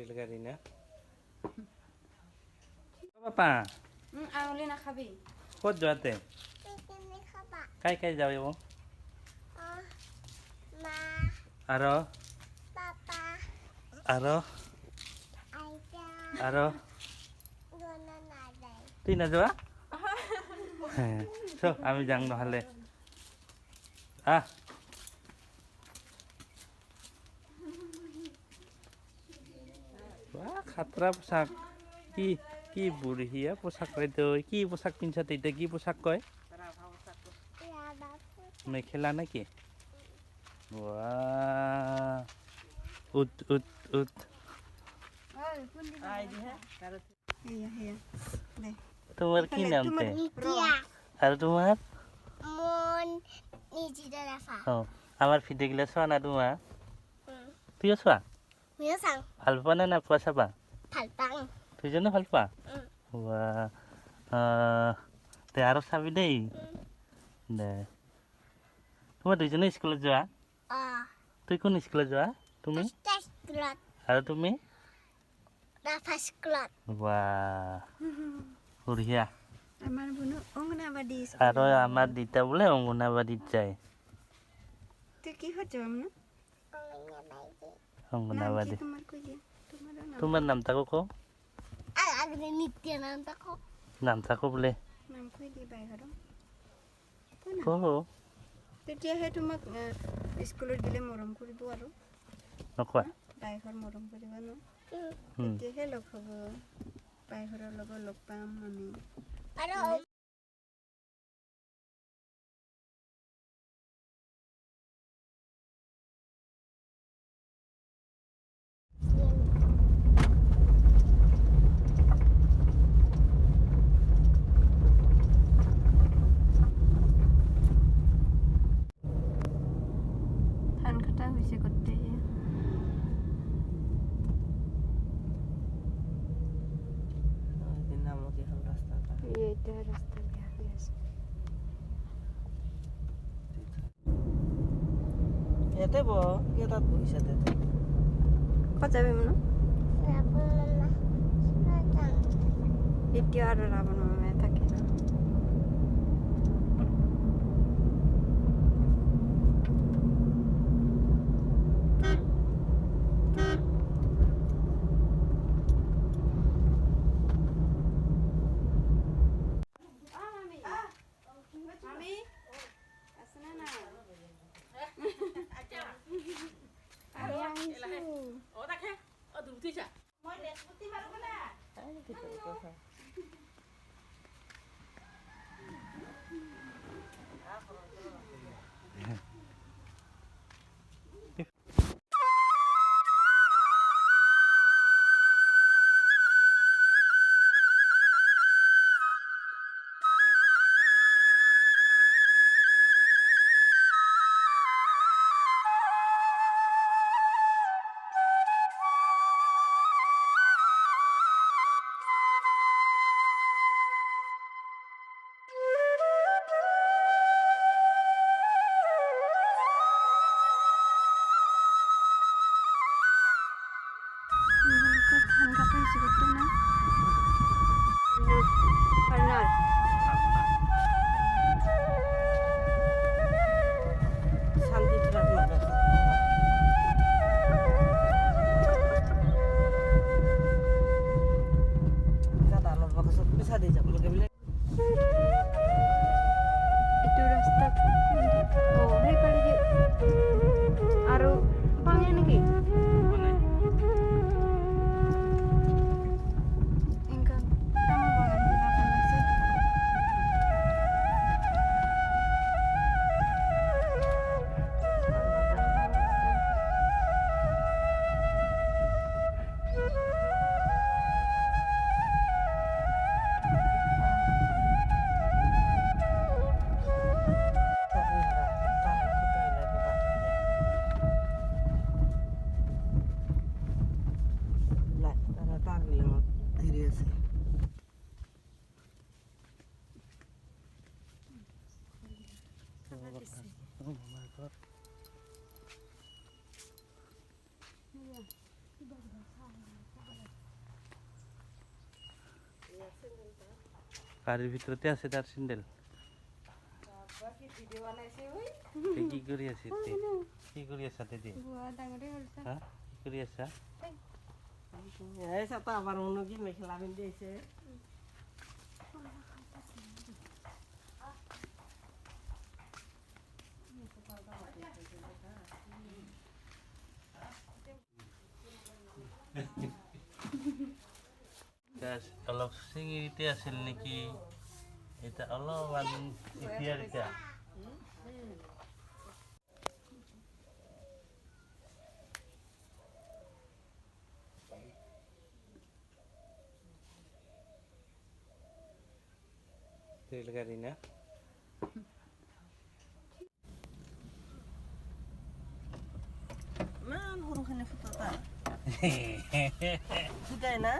ৰেলগাড়ি না বাবা আঙুলি নাখাবি ক'ত যোৱাতে কাই কাই যাওঁ এবং আৰু আৰু আৰু তুই নাযোৱা চ আমি যাওঁ নহ'লে আহ খাতৰা পোচাক কি কি বঢ়িয়া পোচাক কয় তই কি পোচাক পিন্ধছা তেতিয়া কি পোচাক কয় মেখেলা নেকি উঠ উঠ উঠ তোমাৰ কি নাম আৰু তোমাৰ আমাৰ ভিডিঅ'গিলা চোৱা না তোমাৰ তুমিও চোৱা ভাল পোৱা নে নাপোৱা চাবা দুইজনে ভাল পোৱা তে আৰু চাবি দেই দে তোমাৰ দুইজনে স্কুলত যোৱা তুই কোন স্কুলত যোৱা তুমি আৰু তুমি বঢ়িয়া আৰু আমাৰ দেউতা বোলে অংগনাবাদীত যায় অংগনাবাদী তোমাৰ নাম তাকো কওঁ নাম তাকো বোলে তেতিয়াহে তোমাক স্কুলত দিলে মৰম কৰিব আৰু নকোৱা বাইকৰ মৰম কৰিব ন তেতিয়াহে লগ হ'ব বাইকৰৰ লগত লগ পাম আমি ধান কটা হৈছে গোটেই এইটা রাস্তা বেয়া হৈ আছে ইয়াতে তাত বহিছে তাতে ক'ত যাবি মানে এতিয়া আৰু ৰাৱণ মামে থাকে না ধান কাটা হৈছে গোটেই না এইটো ৰাস্তা সেইফালে আৰু পাঙে নেকি গাড়ীৰ ভিতৰতে আছে তাৰ চেণ্ডেল কি কৰি আছে কি কৰি আছা তেতি হা কি কৰি আছা এই চাতা আবার অন্য কি মেখেলা পিন্ধি আছে অলপ চিঙিতে আছিল নেকি এটা অলপমান এতিয়া এতিয়া রেলগাড়ি না মান সৰুখানি ফুটা ফুটাই না